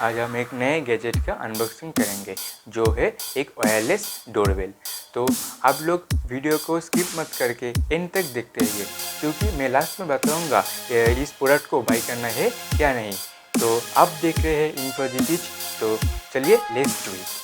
आज हम एक नए गैजेट का अनबॉक्सिंग करेंगे जो है एक वायरलेस डोरबेल। तो आप लोग वीडियो को स्किप मत करके एंड तक देखते रहिए, क्योंकि मैं लास्ट में बताऊंगा इस प्रोडक्ट को बाई करना है क्या नहीं। तो आप देख रहे हैं इन्फो जी टीच, तो चलिए लेट्स डू इट।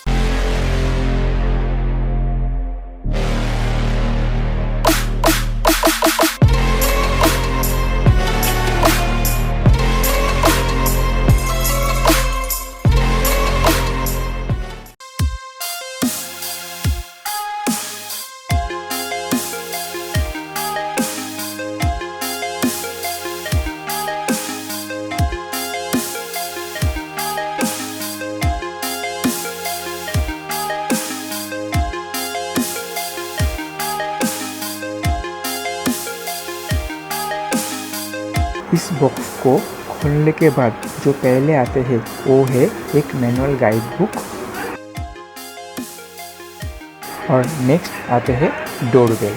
इस बॉक्स को खोलने के बाद जो पहले आते हैं वो है एक मैनुअल गाइड बुक, और नेक्स्ट आते हैं डोरबेल,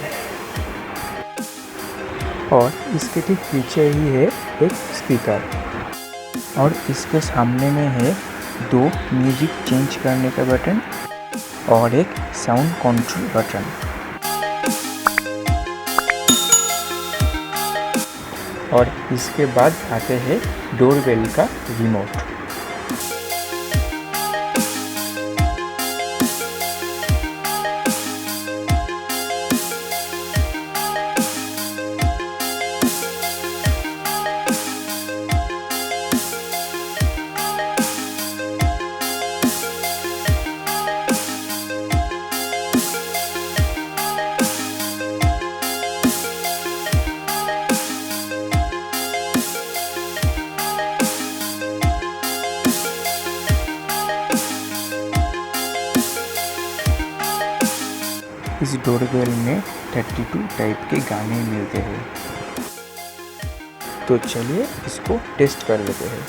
और इसके ठीक पीछे ही है एक स्पीकर, और इसके सामने में है 2 म्यूजिक चेंज करने का बटन और एक साउंड कंट्रोल बटन। और इसके बाद आते हैं डोरबेल का रिमोट। इस डोरबेल में 32 टाइप के गाने मिलते हैं। तो चलिए इसको टेस्ट कर लेते हैं।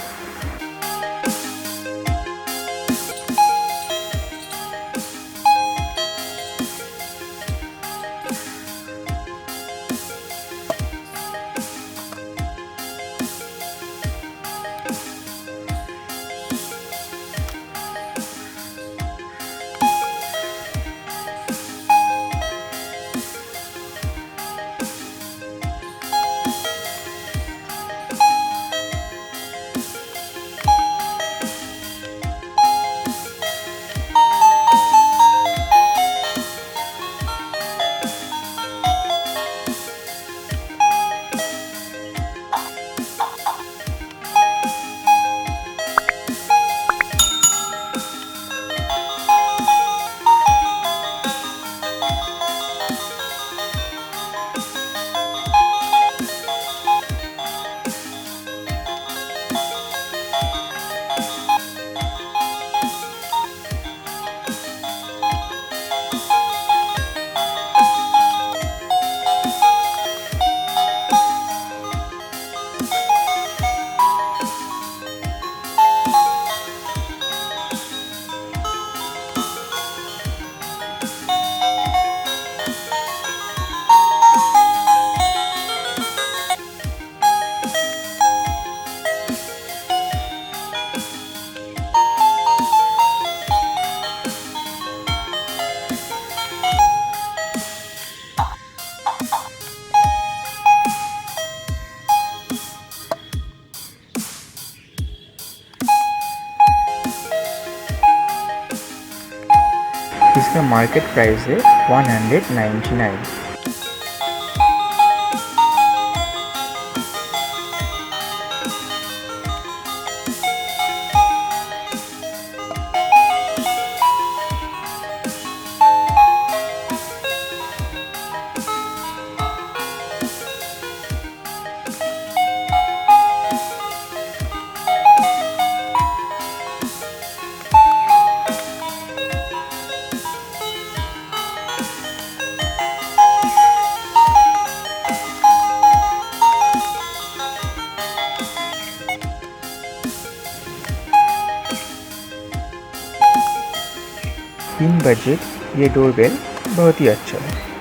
इसका मार्केट प्राइस है 199। इन बजट ये डोरबेल बहुत ही अच्छा है।